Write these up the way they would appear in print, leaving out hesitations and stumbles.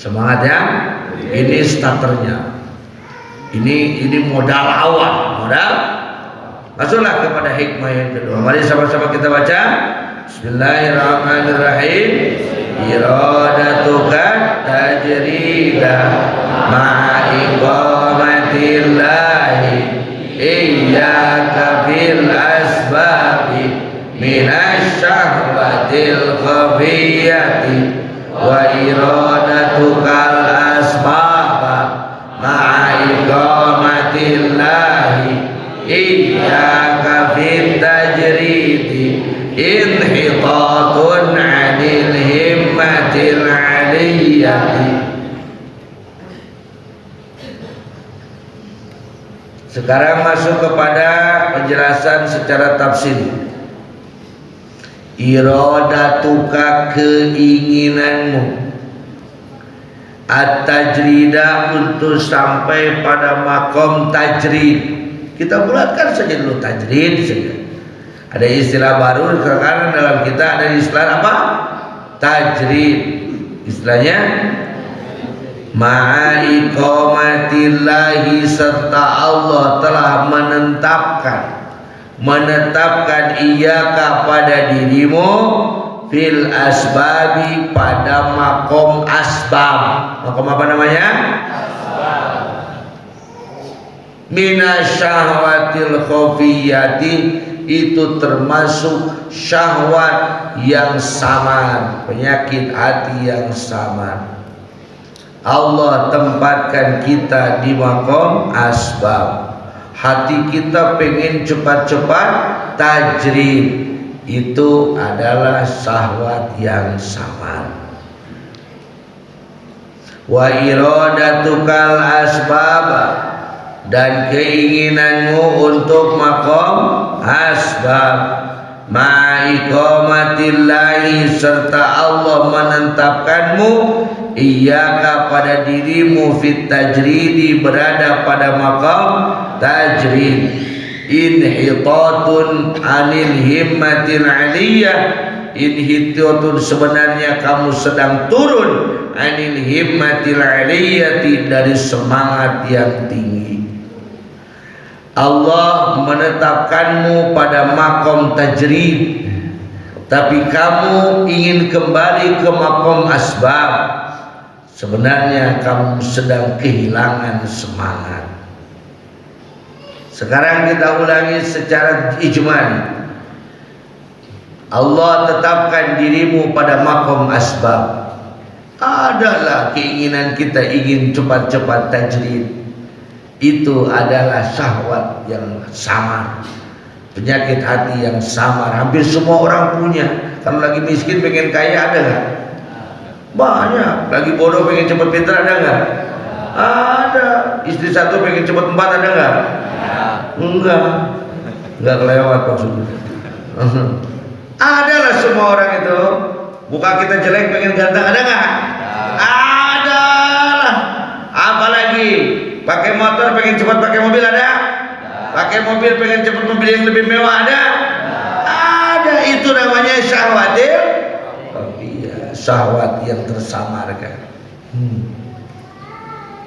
Semangat ya. Ini starternya. Ini modal awal, Masuklah kepada hikmah yang kedua. Mari sama-sama kita baca. Bismillahirrahmanirrahim. Iradatuka tajrida ma'a iqamatillahi iyyaka fil asbabi minasyahwatil khafiyati wa iradatukal asbaba ma'a iqamatillahi iyyaka fit tajridi inhitatun 'anil himmatil 'aliyyati. Sekarang masuk kepada penjelasan secara tafsir. Iradatuka, keinginanmu, at-tajrida, untuk sampai pada makom tajrid. Kita bulatkan saja dulu tajrid saja. Ada istilah baru sekarang dalam kita, ada istilah apa? Tajrid. Istilahnya ma'a iqamatillahi, serta Allah telah menetapkan iyyaka pada dirimu fil asbabi, pada makom asbab. Makom apa namanya? Minasyahwatil khafiyati, itu termasuk syahwat yang samar, penyakit hati yang samar. Allah tempatkan kita di makom asbab. Hati kita pengen cepat-cepat tajrid, itu adalah syahwat yang samar. Wa iradatukal asbab, dan keinginanmu untuk makom asbab ma'iqamatillahi, serta Allah menetapkanmu iyyaka, pada dirimu fit tajridi, berada pada makom tajrid. Inhitatun 'anil himmatil 'aliyyah, inhitatun, sebenarnya kamu sedang turun, 'anil himmatil 'aliyyati, dari semangat yang tinggi. Allah menetapkanmu pada makom tajrid, tapi kamu ingin kembali ke makom asbab. Sebenarnya kamu sedang kehilangan semangat. Sekarang kita ulangi secara ijmali. Allah tetapkan dirimu pada makom asbab. Adalah keinginan kita ingin cepat-cepat tajrid. Itu adalah syahwat yang samar, penyakit hati yang samar. Hampir semua orang punya. Kalau lagi miskin pengen kaya, ada nggak? Banyak. Lagi bodoh pengen cepat pintar, ada nggak? Ada. Istri satu pengen cepat 4, ada nggak? Enggak kelewat maksudnya. Adalah semua orang itu. Muka kita jelek pengen ganteng, ada nggak? Adalah. Apalagi pakai motor pengen cepat pakai mobil, ada? Pakai mobil pengen cepat mobil yang lebih mewah, ada? Ada. Itu namanya syahwatil khafiyah, syahwat yang tersamarkan.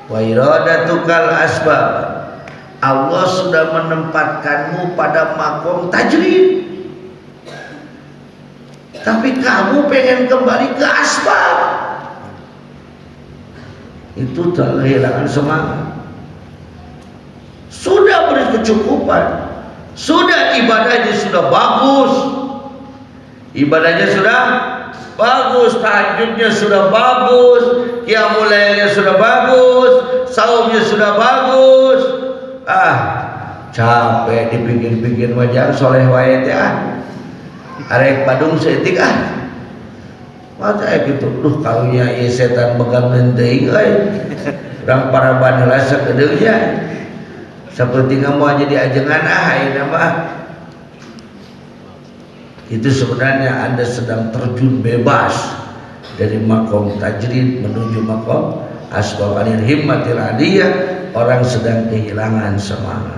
Wa iradatukal asbab, Allah sudah menempatkanmu pada makom tajrid, tapi kamu pengen kembali ke asbab. Itu telah kehilangan semangat. Sudah berkecukupan, sudah ibadahnya sudah bagus, ibadahnya sudah bagus, tahajudnya sudah bagus, qiyamul lailnya sudah bagus, saumnya sudah bagus. Capek dipikir-pikir wajar soleh wae teh arek Badung seetik masa gitu. Karunya ieu setan begang teuing urang para baheula sakedeungnya saperti mau jadi ajengan ayeuna mah. Itu sebenarnya Anda sedang terjun bebas dari makom tajrid menuju makom asbab anil himmatil 'aliyyah. Orang sedang kehilangan semangat.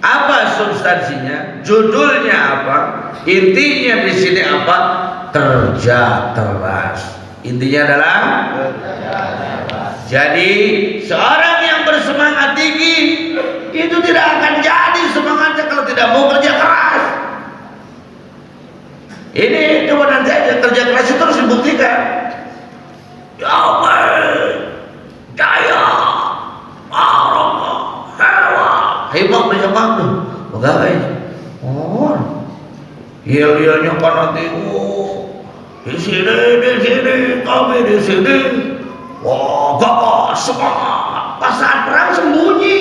Apa substansinya? Judulnya apa? Intinya di sini apa? Kerja keras. Intinya adalah jadi seorang yang bersemangat tinggi itu tidak akan jadi semangatnya kalau tidak mau kerja keras. Ini coba nanti aja kerja keras itu harus dibuktikan. Jaya, Allah, hewa, hebat berjamaah tuh, pegawai. Oh, iya kan nanti, di sini, kami di sini. Wah, gagah, semangat. Pas saat perang sembunyi.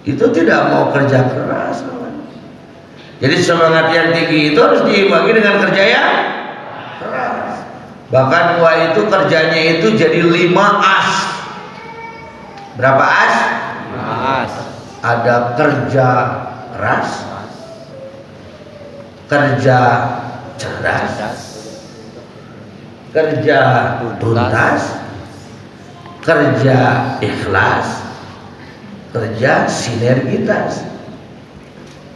Itu tidak mau kerja keras. Jadi semangat yang tinggi itu harus diimbangi dengan kerja yang keras. Bahkan Wah itu kerjanya itu jadi 5 as. Berapa as? 5 as. Ada kerja keras, kerja cerdas, kerja tuntas, kerja ikhlas, kerja sinergitas.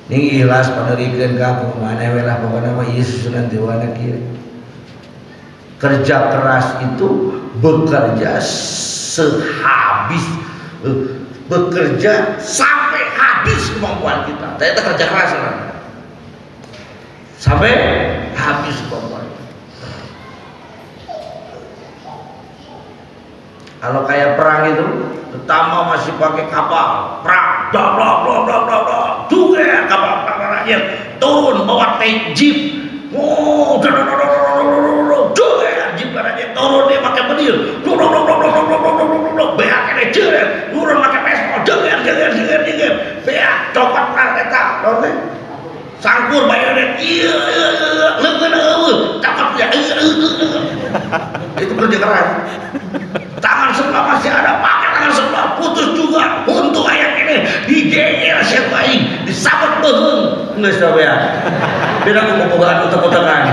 Ini ikhlas panerikan kamu mana welah pokoknya nama Yesus nanti wana kira. Kerja keras itu bekerja sehabis, bekerja sampai habis kemampuan kita. Kita kerja keras kan? Sampai habis kemampuan. Kalau kayak perang itu, pertama masih pakai kapal, perang, bla bla bla bla bla bla, juga kapal rakyat turun bawa tank jeep, juga jeep rakyat turun dia pakai bedil, beak ini jeler, turun pakai pistol, jeler, beak copot kereta, sangkur bayaran, cakap ya, itu kerja keras. Tangan sebelah masih ada, pakai tangan sebelah putus juga untuk ayat ini digeger siapa ini disabet beheng nggak tahu ya beda kemogaan utak-utakan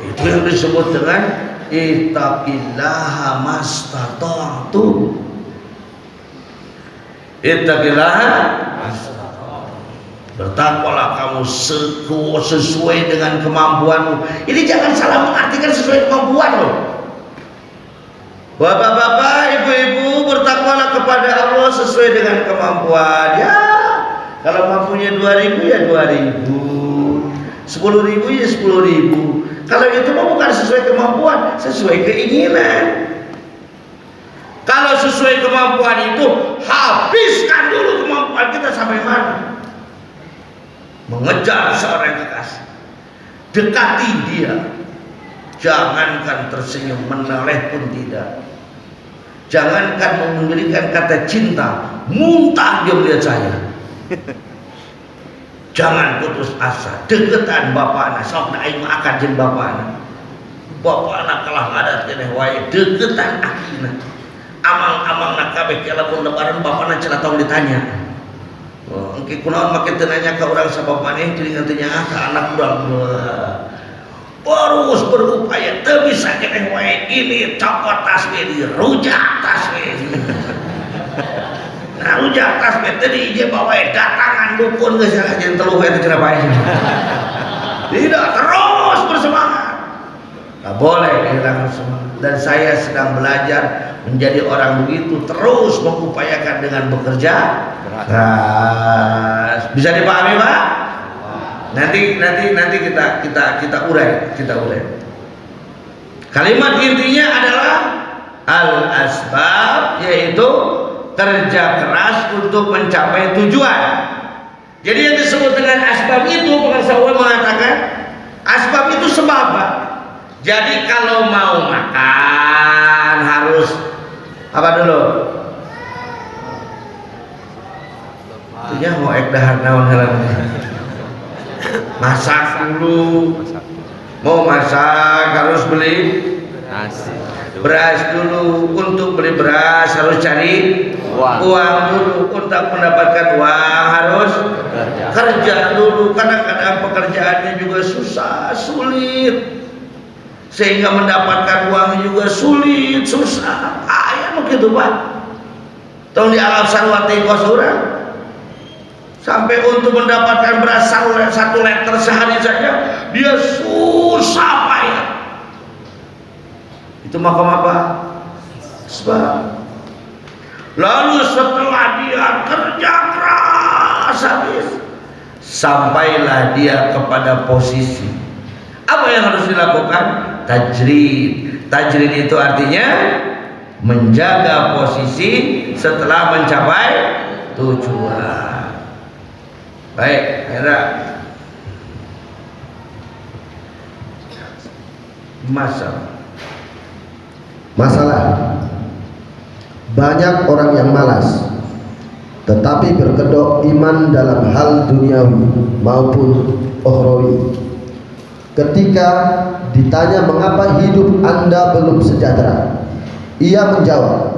itu yang disebut dengan ittaqillaha mastata'tu. Ittaqillaha bertakwalah kamu sesuai dengan kemampuanmu. Ini jangan salah mengartikan sesuai kemampuan loh. Bapak-bapak, ibu-ibu, bertakwalah kepada Allah sesuai dengan kemampuan. Ya, kalau mampunya 2.000 ya 2.000, 10.000 ya 10.000. Kalau itu mah bukan sesuai kemampuan, sesuai keinginan. Kalau sesuai kemampuan itu habiskan dulu kemampuan kita sampai mana. Mengejar seorang kekasih, dekati dia, jangankan tersenyum, menoleh pun tidak, jangankan memberikan kata cinta, muntah dia melihat saya. Jangan putus asa, deketan bapak anak, sok nak aing akan jen bapak anak kalah ngadat kene wae, deketan akina, amang nak kabeh kalaupun lebaran bapak anak cenah tong ditanya. Engke kunaon make teu nanya ka urang sabab maneh jadi ngantinya ka anak urang terus berupaya teu bisa keneh wae ini copot tasbih dirujak tasbih. Nah rujak tasbih teh diije bawa datangan dukun geus jeung telu eta cenah bae. Tidak, terus bersemangat. Nah, boleh kehilangan semangat. Dan saya sedang belajar menjadi orang begitu, terus mengupayakan dengan bekerja keras. Bisa dipahami, Pak? Nanti kita urai. Kalimat intinya adalah al-asbab, yaitu kerja keras untuk mencapai tujuan. Jadi yang disebut dengan asbab itu, pengarang mengatakan asbab itu sebab, Pak. Jadi kalau mau makan harus apa dulu? Itunya mau dahar naon heula. Masak dulu. Mau masak harus beli beras dulu. Untuk beli beras harus cari uang dulu. Untuk mendapatkan uang harus kerja dulu. Kadang-kadang pekerjaannya juga susah, sulit. Sehingga mendapatkan uang juga sulit, susah. Ayah begitu, Pak. Tong di alam sarwati kos urang. Sampai untuk mendapatkan beras 1 liter sehari saja dia susah payah. Itu makom apa? Sebab. Lalu setelah dia kerja keras habis, sampailah dia kepada posisi. Apa yang harus dilakukan? Tajrid. Tajrid itu artinya menjaga posisi setelah mencapai tujuan. Baik, Hera. Masalah banyak orang yang malas tetapi berkedok iman dalam hal duniawi maupun ukhrawi. Ketika ditanya mengapa hidup Anda belum sejahtera, ia menjawab,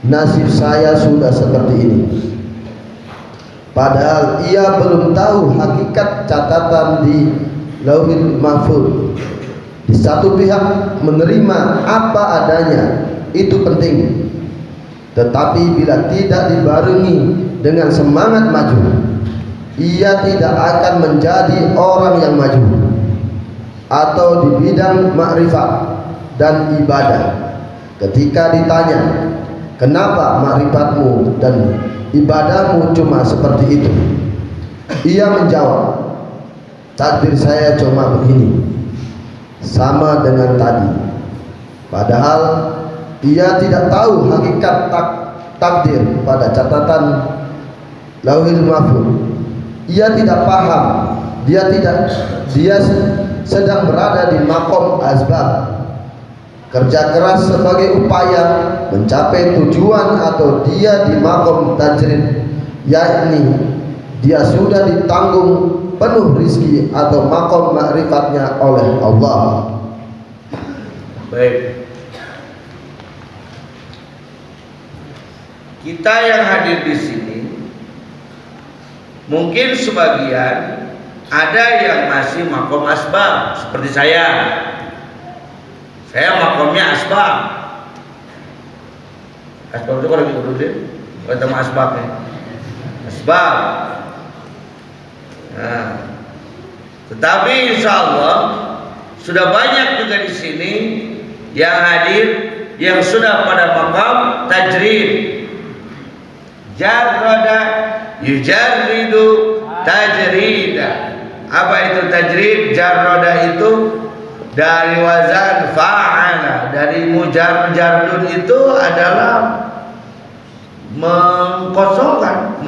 nasib saya sudah seperti ini. Padahal ia belum tahu hakikat catatan di Lauhul Mahfuz. Di satu pihak menerima apa adanya itu penting, tetapi bila tidak dibarengi dengan semangat maju, ia tidak akan menjadi orang yang maju. Atau di bidang makrifat dan ibadah, ketika ditanya kenapa makrifatmu dan ibadahmu cuma seperti itu, ia menjawab, takdir saya cuma begini, sama dengan tadi. Padahal ia tidak tahu hakikat takdir pada catatan Lauhul Mahfuz. Ia tidak paham, dia sedang berada di makom asbab. Kerja keras sebagai upaya mencapai tujuan, atau dia di makom tajrid, yakni dia sudah ditanggung penuh rizki atau makom makrifatnya oleh Allah. Baik, kita yang hadir di sini mungkin sebagian ada yang masih makom asbab seperti saya. Saya makomnya asbab. Asbab itu kalau gitu deh, ketemu asbabnya. Asbab. Nah, tetapi insya Allah sudah banyak juga di sini yang hadir yang sudah pada makam tajrid. Jarrada yujarridu tajrida. Apa itu tajrid? Jarrada itu dari wazan fa'ala, dari mujarjardun itu adalah mengkosongkan,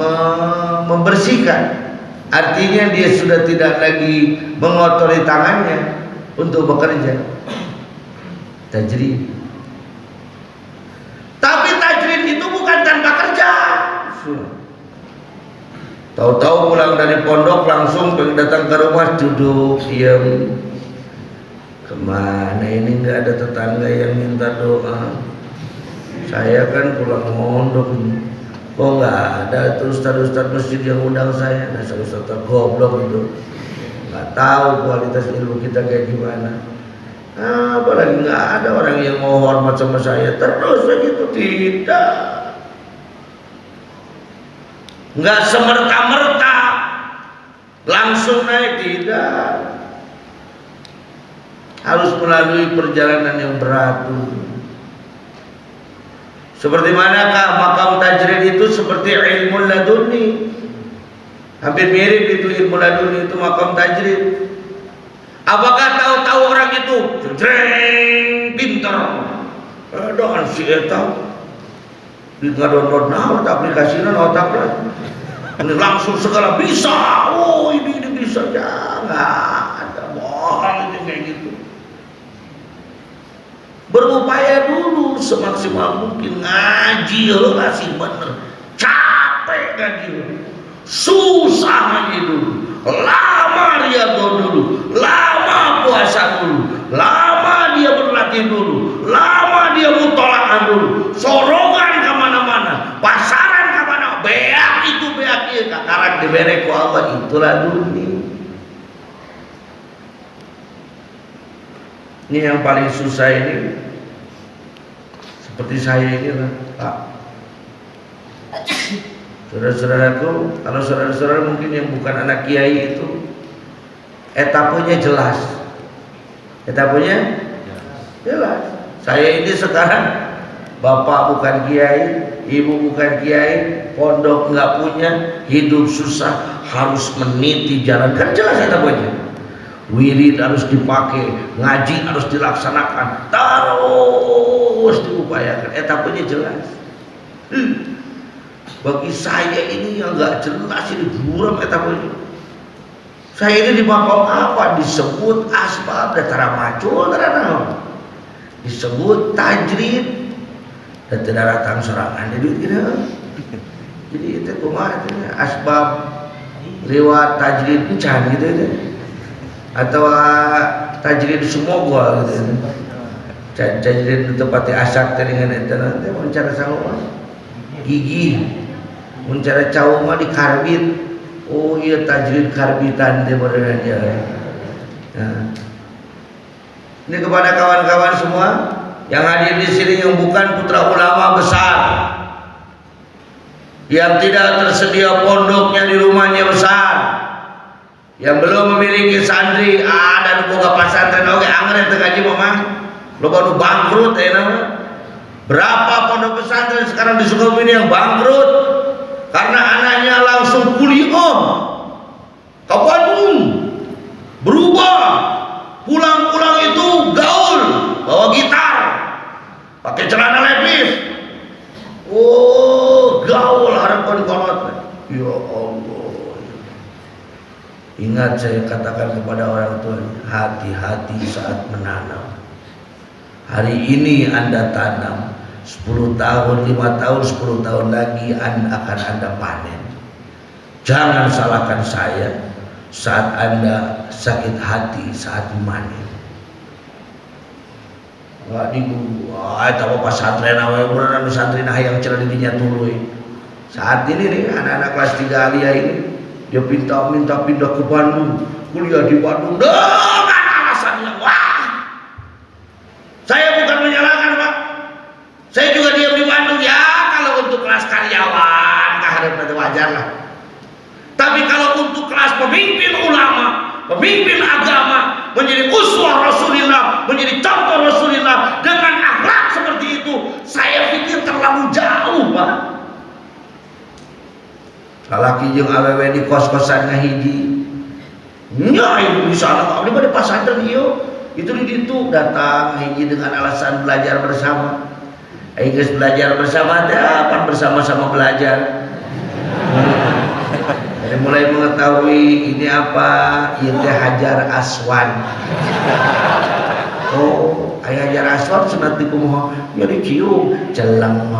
membersihkan. Artinya dia sudah tidak lagi mengotori tangannya untuk bekerja. Tajrid. Tapi tajrid itu bukan tanpa kerja. Tahu-tahu pulang dari pondok langsung datang ke rumah duduk diam. Kemana ini, nggak ada tetangga yang minta doa. Saya kan pulang mondok ini. Kok nggak ada tuh ustad-ustad masjid yang undang saya? Nah, ustad goblok itu. Nggak tahu kualitas ilmu kita kayak gimana. Nah, apalagi nggak ada orang yang mau hormat sama saya. Terus begitu, tidak. Nggak semerta-merta langsung naik, tidak. Harus melalui perjalanan yang berat dulu. Seperti manakah makam tajrid itu? Seperti ilmu laduni. Hampir mirip itu ilmu laduni itu makam tajrid. Apakah tahu-tahu orang itu jreng pintar? Doan si eta di download nah aplikasinya otak lah. Ini langsung segala bisa. Oh ini bisa, jangan ada bohong itu kayak gitu. Berupaya dulu semaksimal mungkin ngaji lah sih bener. Capek ngaji dulu, susah ngaji dulu, lama riyadhah dulu, lama puasa dulu, lama dia berlatih dulu, lama dia mutola'ah dulu, sorongan kemana-mana, pasaran kemana, beak itu beak iya, kakarak diberek ku Allah, itulah dunia. Ini yang paling susah ini seperti saya ini lah, Pak. Saudara-saudaraku, kalau saudara-saudara mungkin yang bukan anak kiai itu etapenya jelas. Etapenya jelas. Saya ini sekarang bapak bukan kiai, ibu bukan kiai, pondok nggak punya, hidup susah, harus meniti jalan, kan jelas etapenya. Wirid harus dipakai, ngaji harus dilaksanakan, terus diupayakan. Etapenya jelas. Bagi saya ini yang nggak jelas, ini buram etapenya. Saya ini di makom apa? Disebut asbab datara macul datara, disebut tajrid dan tidak datang serangan. Jadi itu kumaha asbab lewat tajrid pecahan gitu itu, atau tajrid semua gitu. Tajrid itu pati asak dengan itu nanti mencari sama gigi. Mencari cawu mah di karbit. Oh iya, tajrid karbitan dia beneran dia. Nah. Ini kepada kawan-kawan semua yang hadir di sini yang bukan putra ulama besar, yang tidak tersedia pondoknya di rumahnya besar, yang belum memiliki santri, dan boga pasantren oke anggar teu ngaji mamang. Loba nu bangkrut nama. Berapa pondok pesantren sekarang di Sukabumi yang bangkrut? Karena anaknya langsung kuliah ke Bandung, berubah, pulang-pulang itu gaul, bawa gitar, pakai celana levis, oh gaul harapan kolot. Ya Allah, ingat saya katakan kepada orang tua, hati-hati saat menanam. Hari ini Anda tanam, 10 tahun, 5 tahun, 10 tahun lagi akan Anda panen. Jangan salahkan saya saat Anda sakit hati saat memanen. Wah digu, tahu pasantren awe beneran pesantren yang cerah didinya tuluy. Saat ini nih anak-anak kelas 3 alia ini dia minta pindah ke Bandung, kuliah di Bandung dengan alasannya wah. Saya bukan menyalahkan Pak. Saya juga diam di Bandung ya, kalau untuk kelas karyawan keharap itu wajar lah. Tapi kalau untuk kelas pemimpin ulama, pemimpin agama, menjadi uswah Rasulullah, menjadi contoh Rasulullah dengan akhlak seperti itu, saya pikir terlalu jauh Pak. Lalaki jeung awewe di kos-kosan ngahiji, nya ibu di sana, di mana pasantren ieu, itu di situ datang hiji dengan alasan belajar bersama. Guys belajar bersama, dapat bersama-sama belajar. Jadi mulai mengetahui ini apa, ini Hajar Aswan. Oh, ayah Hajar Aswan sunat di kumoh, jadi cium, celeng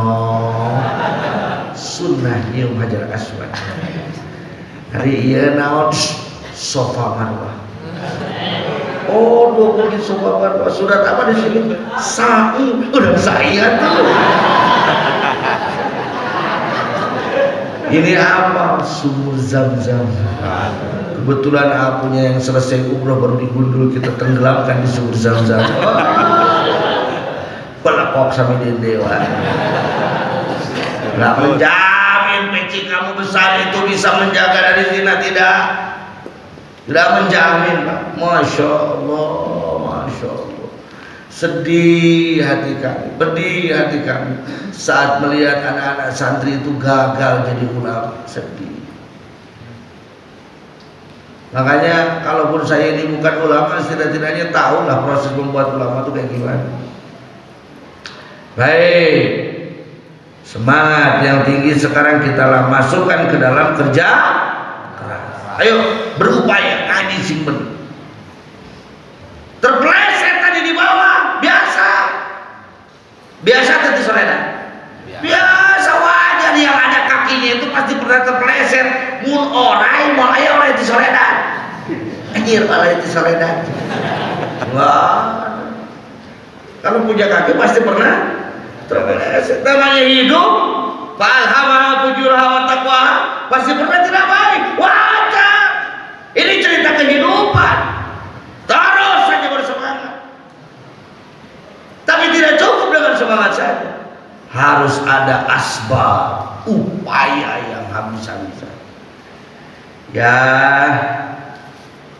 sunnah nyium Hajar Aswan. Hari iya naon sofa marwah. Oh, 20 sofa marwah. Surat apa di sini? Sa'i. Udah saya tuh. Ini apa? Sumur Zam-Zam. Kebetulan akunya yang selesai umroh baru digundul, kita tenggelamkan di sumur Zam-Zam. Pelekok sama dewa. Nggak menjamin peci kamu besar itu bisa menjaga dari zina, tidak menjamin Pak. Masya Allah, Masya Allah. Sedih hati kami, pedih hati kami saat melihat anak-anak santri itu gagal jadi ulama. Sedih. Makanya kalaupun saya ini bukan ulama, setidaknya tahulah proses membuat ulama itu kayak gimana. Baik, semangat yang tinggi sekarang kita masukkan ke dalam kerja keras. Ayo berupaya ngaji sing bener. Terpeleset tadi di bawah, biasa tadi soredan. Biasa wajar yang ada kakinya itu pasti pernah terpeleset. Mun orai mau aya orai di soredan. Anjir orai di soredan. Wah. Kalau punya kaki pasti pernah terpeleset. Namanya hidup, fa'alhamaha fujuraha wa taqwaha, pasti pernah tidak baik. Wajar. Ini cerita kehidupan. Terus saja bersemangat. Tapi tidak cukup dengan semangat saja. Harus harus ada asbab, upaya yang habis-habisan. Ya,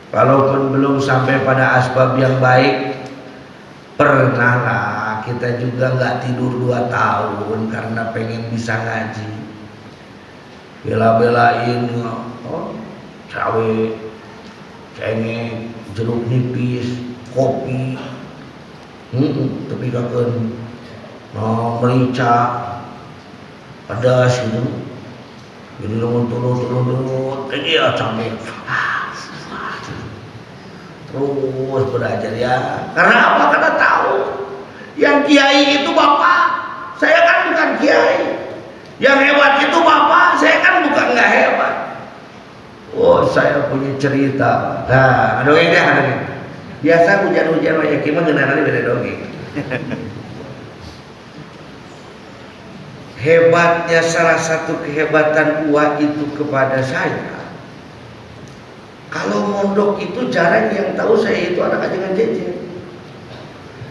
walaupun belum sampai pada asbab yang baik, pernahlah kita juga nggak tidur 2 tahun karena pengen bisa ngaji. Bela-belain cawe, cengeng, jeruk nipis, kopi, tapi kaken merica, pedas gitu. Jadi turun, iya cabai. Terus belajar ya. Karena apa? Karena tahu yang kiai itu bapak, saya kan bukan kiai. Yang hebat itu bapak, saya kan bukan nggak hebat. Oh, saya punya cerita. Nah, dongeng deh, dongeng. Biasa hujan-hujan banyak kima genarane beda dongeng. Hebatnya salah satu kehebatan Uwa itu kepada saya. Kalau mondok itu jarang yang tahu saya itu anak ajengan jejer.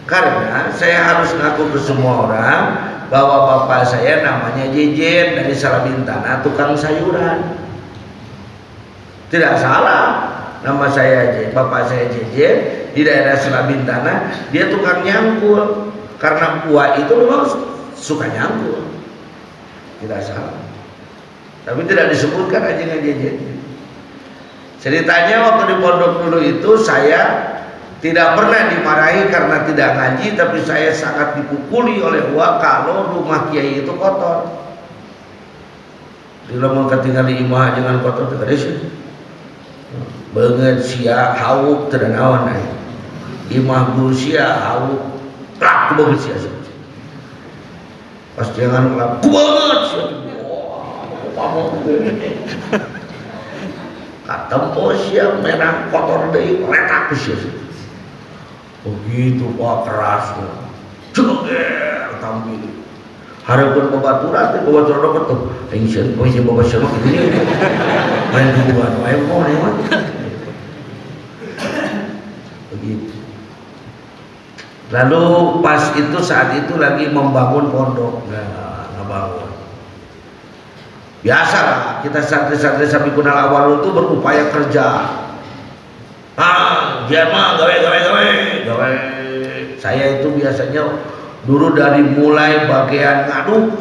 Karena saya harus ngaku ke semua orang bahwa bapak saya namanya Jejer dari Salabintana, tukang sayuran. Tidak salah, nama saya bapak saya Jejer di daerah Salabintana, dia tukang nyangkul. Karena Uwa itu memang suka nyangkul. Tidak salah. Tapi tidak disebutkan ajengan Jejer. Ceritanya waktu di pondok dulu itu saya tidak pernah dimarahi karena tidak ngaji, tapi saya sangat dipukuli oleh Uwa kalau rumah kiai itu kotor. Di lamun ketinggalan imah jangan kotor teh kades. Beungeut sia hauk teu naon aya. Imah guru sia hauk lak beungeut sia. Pas jangan lak beungeut sia. Wah, katempo sia merah kotor deui retak sia. Begitu Pak kerasnya, jeger tampil. Harapun babaturan teh babaturan dapat tuh, tension poinnya bapak sama ini. Main duluan, main mau lewat. Begitu. Lalu pas itu saat itu lagi membangun pondok, ngebangun. Biasalah kita santri-santri Sabi Kunal Awal itu berupaya kerja. Dia mah gawe. Saya itu biasanya dulu dari mulai bagian ngaduk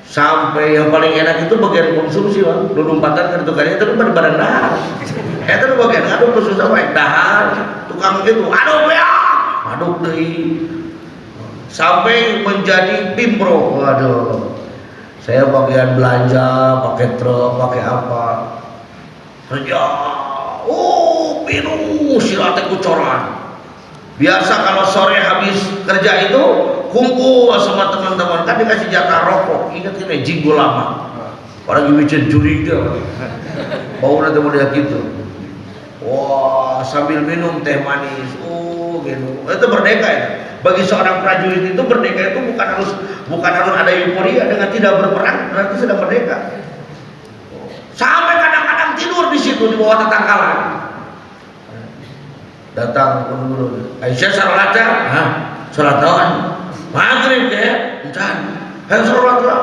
sampai yang paling enak itu bagian konsumsi, Bang. Lumpatan kan tukarnya itu pada barang dahar. Itu bagian ngaduk khusus apa? Dahar, tukang itu, aduk deui. Sampai menjadi pimpro. Waduh. Saya bagian belanja, pakai truk, pakai apa. Kerja. Pinu silatnya kucoran. Biasa kalau sore habis kerja itu kumpul sama teman-teman, kan dikasih jatah rokok. Ingat ini jinggo lama. Orang bikin curiga. Bau nanti model gitu. Wah, sambil minum teh manis. Gitu. Itu merdeka ya. Bagi seorang prajurit itu merdeka itu bukan harus ada euforia dengan tidak berperang, berarti sudah merdeka. Sampai kadang-kadang tidur di situ di bawah tetangkalan. Datang guru-guru, Aisyah salat ya? Salat naon? Maghrib ya? Encan. Salat lah.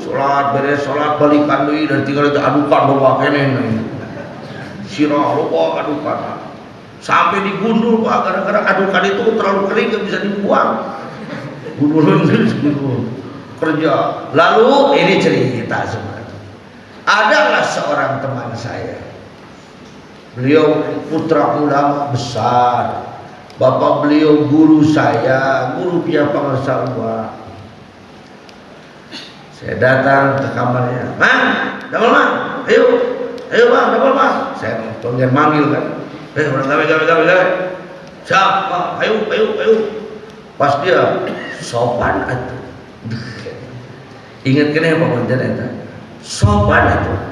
Salat beres salat balikan deui dan tinggal itu adukan bawa kene. Sirah lupa adukan. Sampai digundul Pak, gara-gara adukan itu terlalu kering enggak bisa dibuang. Gundulun kerja. Lalu ini cerita sebenarnya. Adalah seorang teman saya. Beliau putra ulama besar. Bapak beliau guru saya, guru Pia Pangarsa Uwa. Saya datang ke kamarnya. Mang, damel mang, ayo bang, damel bang. Saya pengen manggil kan. Orang gawe. Siapa? Ayo. Pas dia sopan atuh. Ingat kene apa manten eta? Sopan atuh.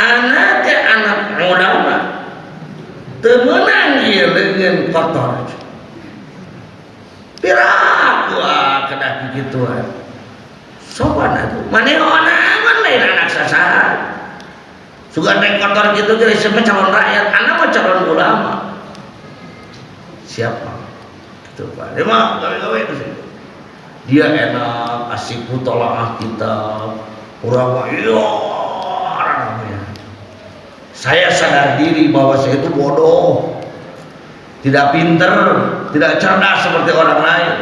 Anak ulama temenang ieu leungeun kotor. Piraku kedah kigituan. Sopan atuh. Manehonaman lain anak sasaran. Sugan naik kotor gitu geus sama calon rakyat, anak mah calon ulama. Siapa? Itu Pak. Dia mah gawe-gawe di situ. Dia enak asik mutolaah kita, orang namanya. Saya sadar diri bahwa saya itu bodoh, tidak pinter, tidak cerdas seperti orang lain,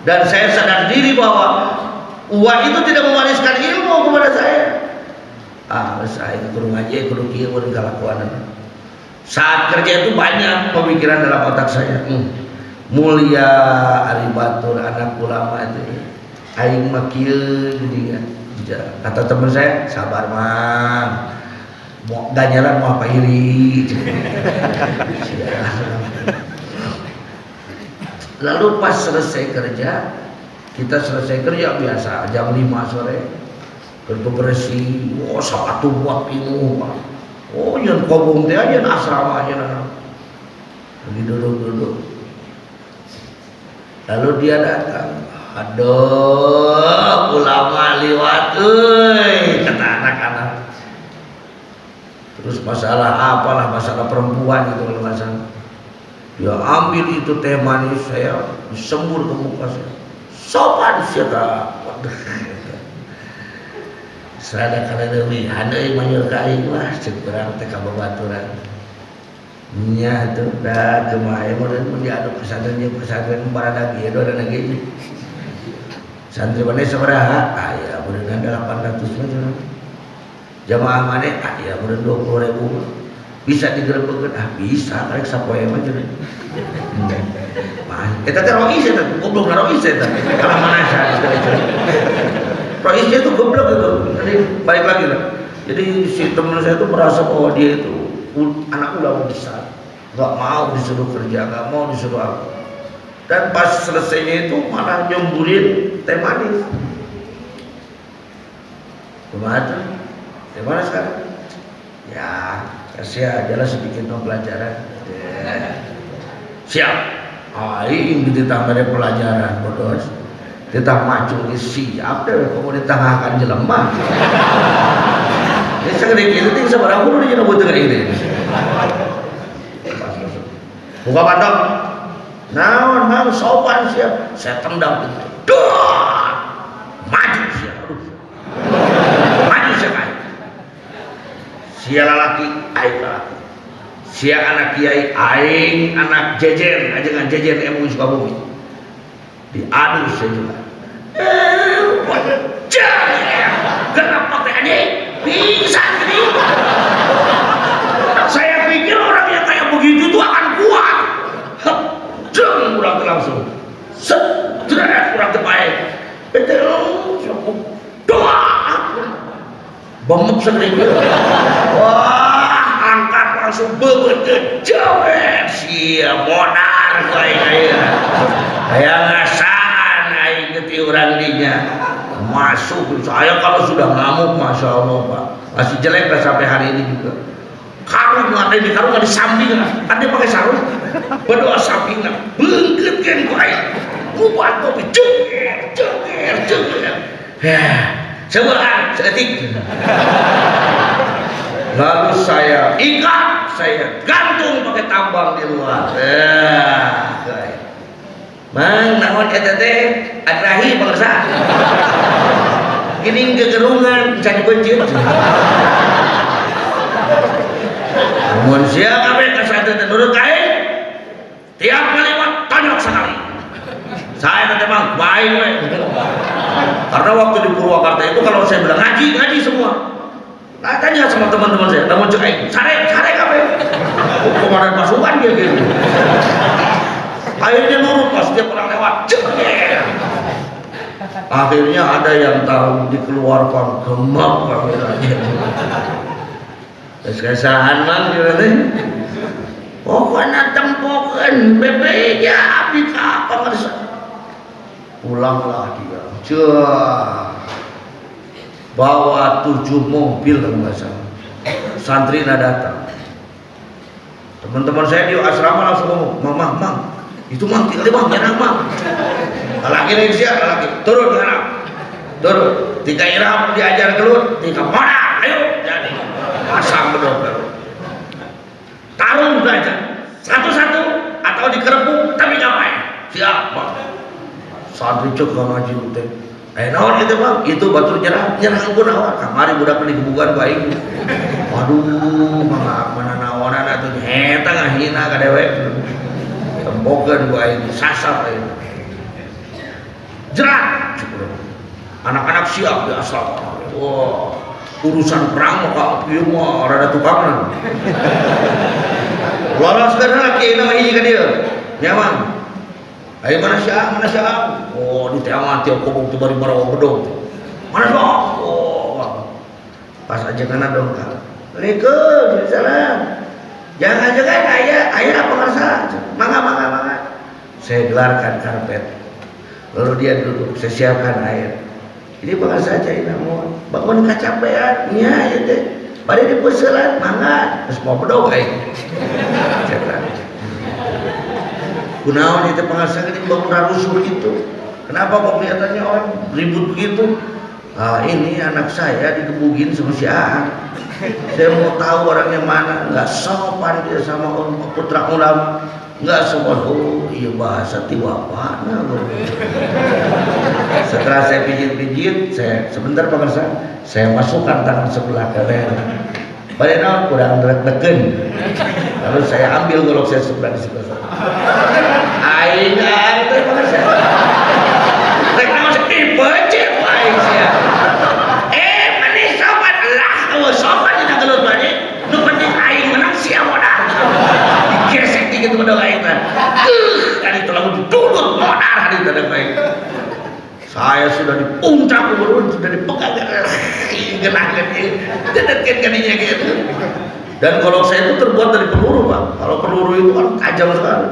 dan saya sadar diri bahwa uang itu tidak mewariskan ilmu kepada saya. Saya itu kudu ngaji, kudu kieu, kudu kalakuan. Saat kerja itu banyak pemikiran dalam otak saya. Mulia ari batur anak ulama itu aing mah kieu geuningan. Kata teman saya, sabar mah. Mau ganjaran mau apa iri. Lalu pas selesai kerja, kita selesai kerja biasa jam 5 sore bersih, sepatu buat pinuh, yang kobong teh aja asrama aja lagi duduk. Lalu dia datang, aduh ulama liwat, kata anak-anak. Terus masalah apalah, masalah perempuan itu kalau nggak salah. Dia ambil itu teh manis, saya disembur ke muka saya. Sopan siapa? Serada kana deui handai manyur ka aing mah ceuk urang teh ka babaturan. Nya tuh da kumaha meureun mun diadu pesantren jeung pesantren barada ge do dan lagi. Santri mana sabaraha? Aya meureun 800 mah. Jamaah mana? Aya meureun 20.000. Bisa digerebeukeun? Bisa, karek sapoe mah cenah. Eta teh rois eta, goblok rois eta. Kalau mana saya roisnya itu goblok itu. Jadi balik lagi lah. Jadi si teman saya itu merasa bahwa dia itu anak ulama besar, nggak mau disuruh kerja, nggak mau disuruh apa. Dan pas selesainya itu malah nyemburin teh manis. Kemana? Gimana sekarang? Ya, kasih aja lah sedikit pelajaran. Siap. Aing ditambah pelajaran bodos. Kita maju siap deh, kamu ditengahkan jelema. Ini segede gitu ting sabar aku udah butuh kayak gini. Buka pantok. Naon mang sopan siap. Saya tendang pintu. Duh! Maju siap. Maju siap aing. Sia lalaki, aing lalaki. Sia anak kiai, aing anak jejer, ajengan jejer MUI Sukabumi. Diadu saya juga. Kenapa teh anjing? Bisa gini. Saya pikir orang yang kayak begitu tuh akan kuat. Jeng ulang langsung. Sederet kurang terbaik. Doa. Bemuk sendiri. Wah, angkat langsung bebeut jauh. Sia monar kayak ngasaan aing geuti urang dinya. Masuk saya kalau sudah ngamuk masya Allah Pak, masih jelek lah sampai hari ini juga. Karung ada di karung ada di samping kan dia pakai sarung berdoa sampingan beungkeutkeun ku aing buat kopi ceger sebelah seetik. Lalu saya ikat, saya gantung pakai tambang di luar. Mang naon eta teh adrahi bangsa. Gini gegerungan can beunceut. Mun sia kabeh ka santri teh nurut ka aing. Tiap kalimat tonyok sekali. Saya teh mah baik we. Karena waktu di Purwakarta itu kalau saya bilang ngaji semua. Nah, tanya sama teman-teman saya, namun cek aing, sare kabeh. Komandan pasukan dia gitu. Akhirnya nurut pas dia pernah lewat. Akhirnya ada yang tahu dikeluarkan gemak kameranya. Terus kesahan mang dia teh. Pokoknya tempokeun BPI ya abdi ka pangarsa. Pulanglah dia. Bawa 7 mobil kalau nggak salah. Santri datang. Teman-teman saya di asrama langsung ngomong, Mang, itu Mang, tinggal Mang, jangan Mang. Laki nih siap, laki turun sekarang, turun. Tiga irham diajar keluar, tiga mana, ayo jadi pasang bedok. Tarung belajar, satu-satu atau dikerepuk, tapi ngapain? Siap Mang. santri cek ngaji teh. Naon itu bang? Itu batur nyerang pun awak. Kamari budak di kebukan ku aing. Waduh, mana naonan atuh eta ngahina ka dewek. Tembokeun ku aing sasar aing. Jerat. Anak-anak siap biasa. Wah, urusan perang mah ieu mah rada tukangan. Lolos kana kieu nama hiji ka dieu. Nyaman. Ayo mana siap? Oh, di tengah tiap kobong tu bari barawa bedong. Mana dong? Oh, pas aja kana dong kak. Assalamualaikum, salam. Jangan ayah apa ngerasa? Mangga. Saya gelarkan karpet. Lalu dia duduk, saya siapkan air. Ini bakal saja ini namun bangun kecapean, ya teh. Pada di peselan, mangga. Terus mau bedong air. Kunaon itu pengasah ini bangun rusuh itu. Kenapa kok kelihatannya orang ribut begitu? Ini anak saya digebugin sama si Aan. Saya mau tahu orangnya mana. Nggak sopan dia sama putra ulama. Nggak sopan. Oh iya bahasa tiwapana. Setelah saya pijit, sebentar pengasah, saya masukkan tangan sebelah kanan. Pada naon kurang deken. Lalu saya ambil golok saya sebelah di sebelah sana. Aing itu pengasah. Rek naon sih becet aing sia. Manis sopan lah, sopan dina gelut bani. Nu penting aing menang sia modal. Digesek dikit modal aing teh. Kali itu langsung duduk modal di tadang aing. Saya sudah di puncak urun, sudah dipegang genahkan dedetkan kaninya gitu. Dan kalau saya itu terbuat dari peluru Pak. Kalau peluru itu kan tajam sekali.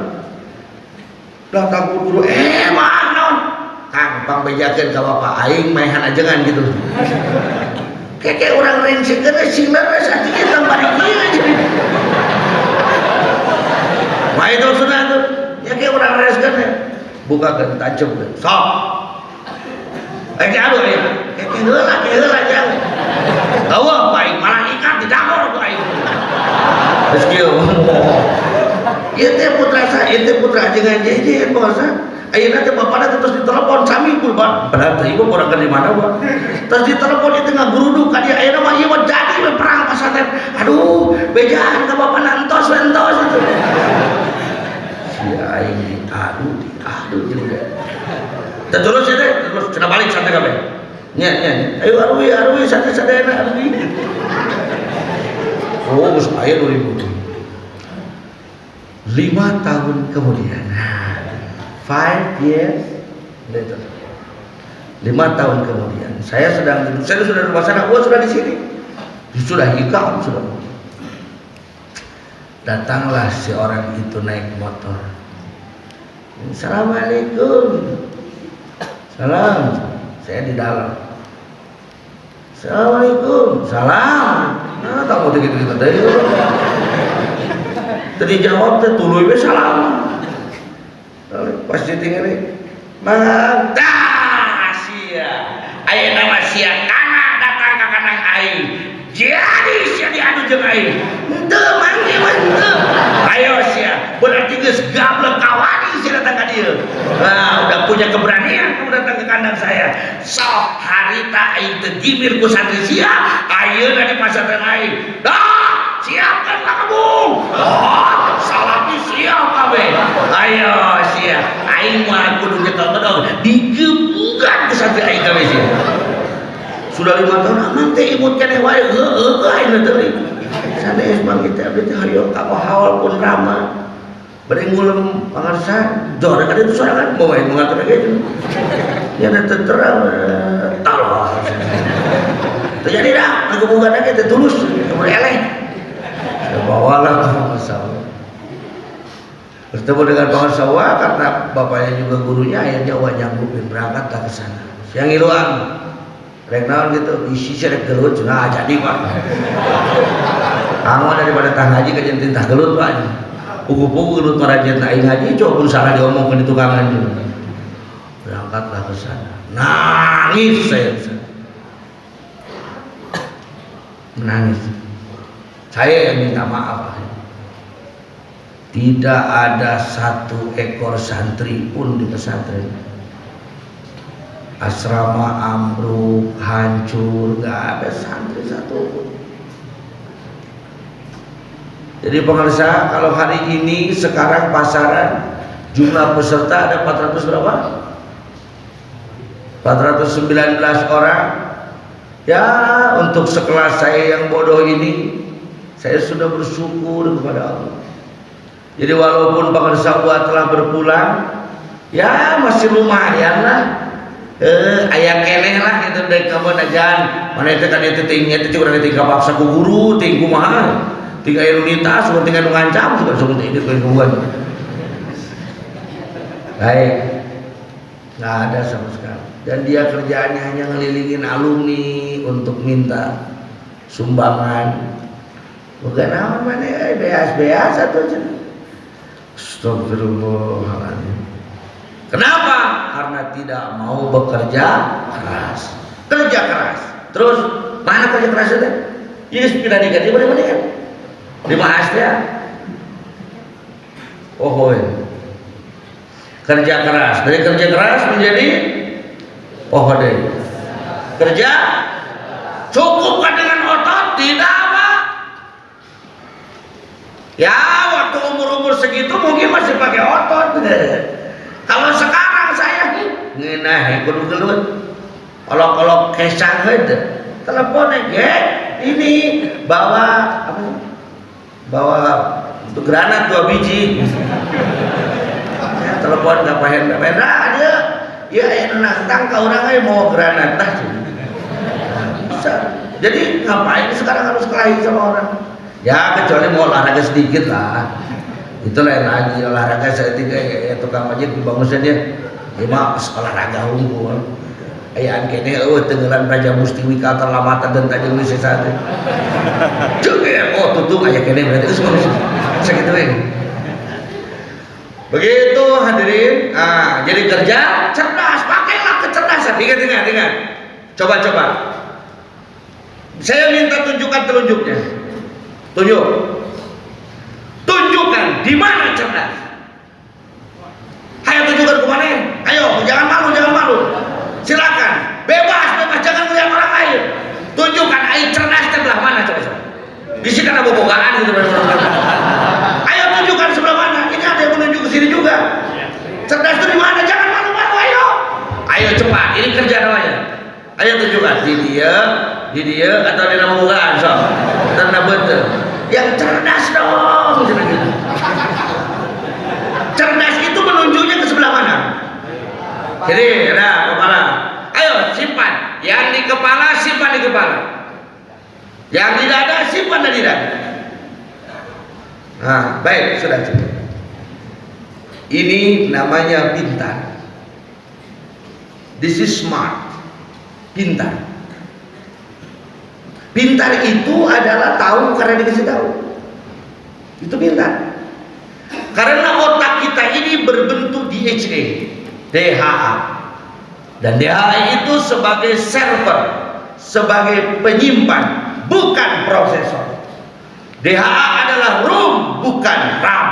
Datang guru, mana? Kang, pangbejakeun ka bapak aing maehan ajengan gitu. Kayak orang rengsek geus sing leres atuh tambah kieu aja. Wah itu sudah tuh. Ya kayak orang rengsek kan. Bukakeun tajam teh. Sok. Aduh ya. Kayak heula jangan. Tahu apa aing malah ikat di dapur ku aing. Terus kieu. Ieu teh putra saya, ieu teh putra ajengan jejen bangsa. Ayeuna teh bapana terus ditelepon sami ku Pak. Padahal teh ibu orang ke di mana Pak. Terus ditelepon itu ngaguruduk ka dia ayeuna mah ieu mah jadi perang pasantren. Aduh, bejaan ka bapana entos itu. Si aing diadu juga. Terus cenah balik santai kabeh. Nya. Ayo arui santai-santai arui. Oh, geus aya 2000. 5 tahun kemudian. 5 years later. 5 tahun kemudian, saya sudah di rumah sana, sudah di sini. Sudah hikam sudah. Datanglah si orang itu naik motor. Assalamualaikum. Salam. Saya di dalam. Assalamualaikum. Salam. Nah, tamu gitu tadi. Tadi jawab teh tuluy we salam. Pas ditinggali. Mang dah sia. Ayeuna mah sia kana datang ka kanang aing. Jadi sia diadu jeung aing. Henteu mangge mah henteu. Ayo sia, berarti geus gablek kawani sia datang ka dieu. Nah, udah punya keberanian kamu datang ke kandang saya. Sok harita aing teu gimir ku santri sia, ayeuna di pasantren aing. Dah, siapkan kamu. Oh, salami siap kabeh. Ayo sia, aing mah kudu nyetok-nyetok digebukan ku santri aing kabeh sia. Sudah 5 tahun aman teh imut keneh wae heueuh aing teh. Sanes mah kita abdi teh hayo hawal pun ramah. Bari ngulem pangarsa jor ada itu sorangan bawa yang mengatur gitu. Ya ada terang talos. Terjadi dah aku bukan lagi tertulus kemudian eleh. Bawalah ke Pangasawa. Bertemu dengan Pangasawa karena bapaknya juga gurunya, akhirnya Wah nyanggupin berangkatlah ke sana. Siang iluan, rek naon gitu, isi serek gelut, nah jadi Pak. Kamu daripada tang haji ke jentin tah gelut Pak. Pugu-pugu gelut marajen aing haji, coba pun salah diomongkan di tukangan juga. Berangkatlah ke sana. Nangis saya. Menangis. Saya yang minta maaf. Tidak ada satu ekor santri pun di pesantren asrama ambruk, hancur, nggak ada santri satu pun. Jadi pemirsa, kalau hari ini sekarang pasaran jumlah peserta ada 400 berapa? 419 orang. Ya, untuk sekelas saya yang bodoh ini, saya sudah bersyukur kepada Allah. Jadi walaupun pemirsa telah berpulang, ya masih lumayan lah. Ayah keneh lah gitu dari kamu najan. Mana itu kan itu tinggi itu juga nanti tinggal paksa ku guru, tinggu mahal, tinggal unitas, tinggal ngancam, suka tinggi kehidupan. Baik, nggak ada sama sekali. Dan dia kerjaannya hanya ngelilingin alumni untuk minta sumbangan. Bukan apa mana beas-beas atau jenis. Astagfirullahaladzim. Kenapa? Karena tidak mau bekerja keras. Kerja keras. Terus mana kerja keras itu? Yes, pindah diganti mana kan? Di Mahasiswa. Oh, kerja keras. Dari kerja keras menjadi deh. Kerja cukupkan dengan otot? Tidak, Pak. Ya, waktu umur segitu mungkin masih pakai otot. Kalau sekarang saya ngenah gelut-gelut. Kalau kesang itu teleponnya ini bawa apa? Bawa untuk granat 2 biji. Ya, telepon nggak paham dia. Ya nantang ke orang aja mau granat dah. Bisa. Jadi ngapain sekarang harus kelahi sama orang? Ya kecuali mau olahraga sedikit lah. Itu lain lagi. Olahraga saya tiga ya tukang masjid dibangun saja. Ya mah olahraga unggul. Ayaan kene tenggelan Raja Mustiwika terlamatan dan tajam di sesat. Tutung aya kene berarti semua segitu ini. Begitu hadirin. Jadi kerja cerdas, pakailah kecerdasan. Ingat. Coba. Saya minta tunjukkan telunjuknya. Tunjukkan di mana cerdas. Ayo tunjukkan ke mana? Ayo, jangan malu. Silakan, bebas, jangan melihat orang lain. Tunjukkan air cerdas sebelah mana coba. Di sini ada bobogaan gitu. Ayo tunjukkan sebelah mana. Ini ada yang menunjuk ke sini juga. Cerdas itu di mana? Jangan malu-malu, ayo. Ayo cepat, ini kerja namanya. Ayo tunjukkan di dia atau di nama bobogaan so. Karena betul. Yang cerdas dong. Cerdas itu menunjuknya ke sebelah mana? Jadi, kepala. Ayo simpan. Yang di kepala simpan di kepala. Yang di dada simpan di dada. Baik, sudah cukup. Ini namanya pintar. This is smart. Pintar. Pintar itu adalah tahu karena dikasih tahu. Itu pintar. Karena otak kita ini berbentuk DHA, DHA. Dan DHA itu sebagai server, sebagai penyimpan, bukan prosesor. DHA adalah ROM, bukan RAM.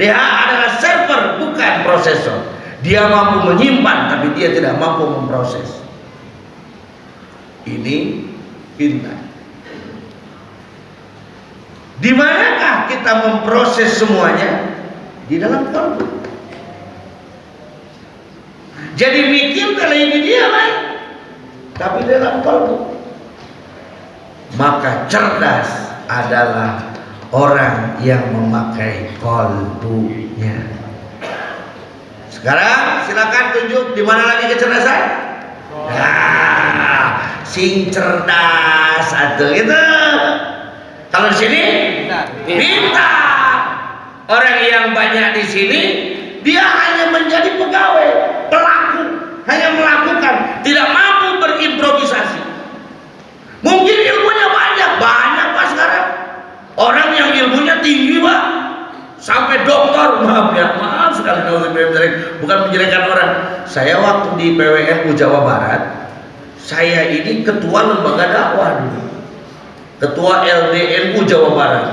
DHA adalah server, bukan prosesor. Dia mampu menyimpan, tapi dia tidak mampu memproses. Ini pintar. Di manakah kita memproses semuanya? Di dalam kalbu. Jadi mikir kalau ini dia kan, tapi dalam kalbu. Maka cerdas adalah orang yang memakai kalbunya. Sekarang silakan tunjuk di mana lagi kecerdasan? Sing cerdas atau gitu. Kalau di sini pintar. Orang yang banyak di sini dia hanya menjadi pegawai, pelaku, hanya melakukan, tidak mampu berimprovisasi. Mungkin ilmunya banyak Pak sekarang. Orang yang ilmunya tinggi Pak, sampai doktor, maaf sekali kalau bukan menjelekkan orang. Saya waktu di PWNU Jawa Barat, saya ini ketua lembaga dakwah dulu. Ketua LDNU Jawa Barat.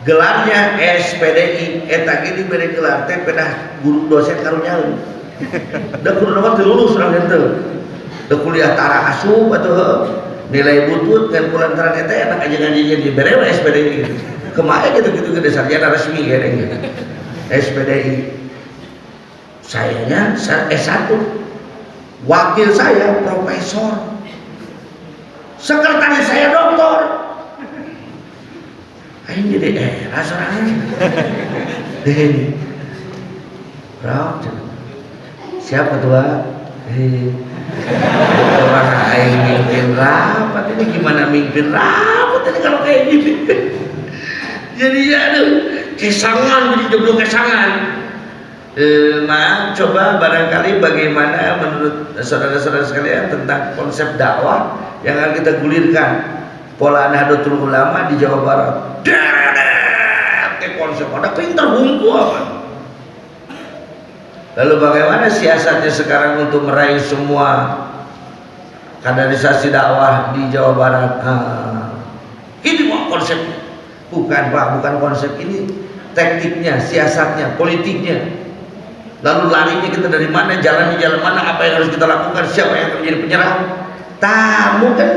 Gelarnya SPDI. Eta gini beri gelar teh pedah guru dosen karunya. Da kudu nama lulus urang ente. Da kuliah tara asup atuh nilai butut ngan kulantaran eta enak aja ngajinya di berewa SPDI gitu. Kemarin gitu-gitu gede sarjana resmi gitu. SPDI. Sayanya S1. Wakil saya profesor. Sekretaris saya doktor. Aing jadi sorangan. Bro, siapa ketua? Orang aing mimpin rapat ini gimana mimpin rapat ini kalau kayak gini. Jadi ya aduh, kesangan jadi jomblo kesangan. Nah, coba barangkali bagaimana menurut saudara-saudara sekalian tentang konsep dakwah yang akan kita gulirkan pola Nahdlatul Ulama di Jawa Barat. Konsep ada pintar bungku apa? Lalu bagaimana siasatnya sekarang untuk meraih semua kaderisasi dakwah di Jawa Barat? Ini mau konsepnya, bukan Pak, bukan konsep ini, tekniknya, siasatnya, politiknya. Lalu larinya kita dari mana, jalannya jalan mana, apa yang harus kita lakukan, siapa yang akan menjadi penyerang? Tamu kan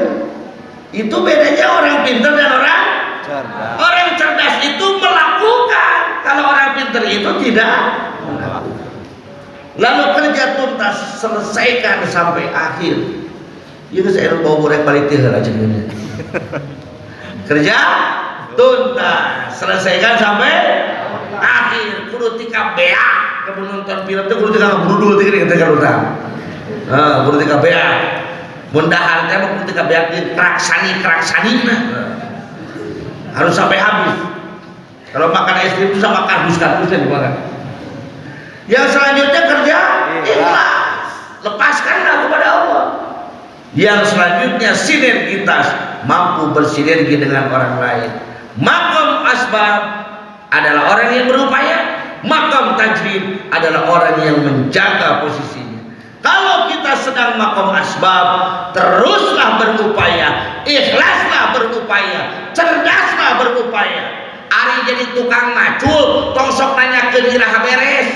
itu bedanya orang pintar dan orang cerdas. Orang cerdas itu melakukan, kalau orang pintar itu tidak melakukan. Lalu kerja tuntas, selesaikan sampai akhir. Itu saya mau goreng balik tiga aja ini. Kerja tuntas, selesaikan sampai akhir. Kudu tika beak, kamu nonton film itu kudu tika berudul tika tika utang. Kudu tika beak. Mundahar teh mah kudu tika beak di keraksani nah. Harus sampai habis. Kalau makan es krim itu sama kardus-kardusnya dimakan. Yang selanjutnya kerja ikhlas, lepaskanlah kepada Allah. Yang selanjutnya sinergitas, mampu bersinergi dengan orang lain. Makom asbab adalah orang yang berupaya, makom tajrid adalah orang yang menjaga posisinya. Kalau kita sedang makom asbab, teruslah berupaya, ikhlaslah berupaya, cerdaslah berupaya. Ari jadi tukang macul, tongsok nanya ke iraha beres.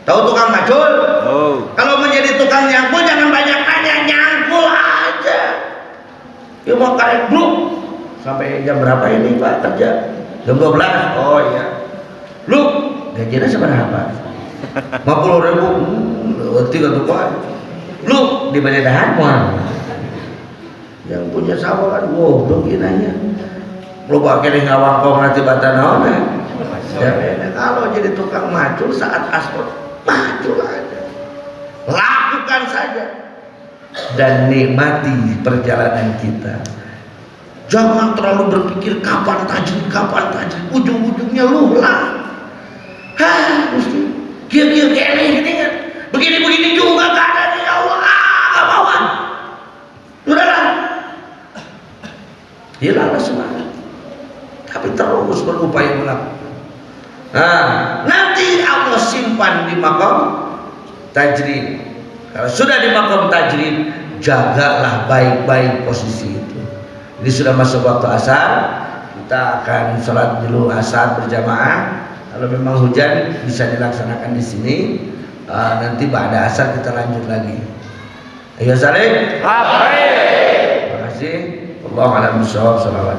Tahu tukang macul? Oh. Kalau menjadi tukang nyangkul jangan banyak nanya, nyangkul aja. Ya mau karek bluk. Sampai jam berapa ini Pak kerja? Jam 12. Oh iya. Lu gajinya seberapa? 50.000. Tiga tuh Pak. Lu di mana dahan mah? Yang punya sawah kan, wow, begini lu pakai ngawang kau nanti batanaona. Kalau jadi tukang macul saat aspal maju aja, lakukan saja dan nikmati perjalanan kita. Jangan terlalu berpikir kapan tajam, ujung-ujungnya lulah. Mesti kira-kira gini kan, begini juga keadaan ya Allah, gak mauan. Sudahlah, hilanglah semangat, tapi terus berupaya melakukan. Nanti Allah simpan di makom tajrid. Kalau sudah di makom tajrid, jagalah baik-baik posisi itu. Ini sudah masuk waktu asar, kita akan sholat dulu asar berjamaah. Kalau memang hujan bisa dilaksanakan di sini. Nanti pada asar kita lanjut lagi. Ayo saling. Terima kasih. Allahu a'lam bishawab.